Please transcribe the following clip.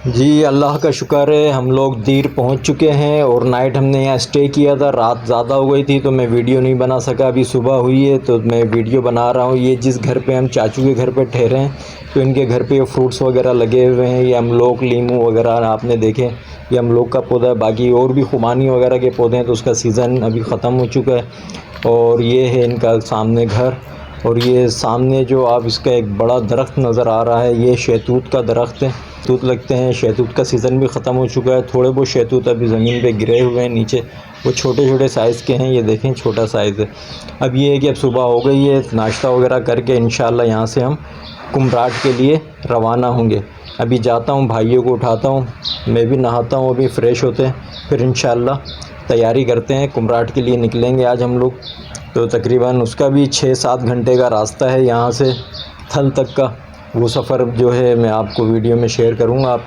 जी, अल्लाह का शुक्र है हम लोग दीर पहुंच चुके हैं और नाइट हमने यहाँ स्टे किया था। रात ज़्यादा हो गई थी तो मैं वीडियो नहीं बना सका। अभी सुबह हुई है तो मैं वीडियो बना रहा हूँ। ये जिस घर पे हम चाचू के घर पे ठहरे हैं तो इनके घर पे ये फ्रूट्स वगैरह लगे हुए हैं। ये अमलोक, लीमू वगैरह आपने देखे, ये अमलोक का पौधा है। बाकी और भी खुबानी वगैरह के पौधे हैं तो उसका सीज़न अभी ख़त्म हो चुका है। और ये है इनका सामने घर। और ये सामने जो आप इसका एक बड़ा दरख्त नज़र आ रहा है, ये शहतूत का दरख्त है। शहतूत लगते हैं, शहतूत का सीज़न भी ख़त्म हो चुका है। थोड़े बहुत शहतूत अभी ज़मीन पे गिरे हुए हैं नीचे, वो छोटे छोटे साइज़ के हैं। ये देखें छोटा साइज़ है। अब ये है कि अब सुबह हो गई है, नाश्ता वगैरह करके इंशाल्लाह यहाँ से हम कुमराट के लिए रवाना होंगे। अभी जाता हूँ, भाइयों को उठाता हूँ, मैं भी नहाता हूँ, अभी फ़्रेश होते हैं, फिर इंशाल्लाह तैयारी करते हैं, कुमराट के लिए निकलेंगे आज हम लोग। तो तकरीबन उसका भी 6-7 घंटे का रास्ता है यहाँ से थल तक का। वो सफ़र जो है मैं आपको वीडियो में शेयर करूँगा। आप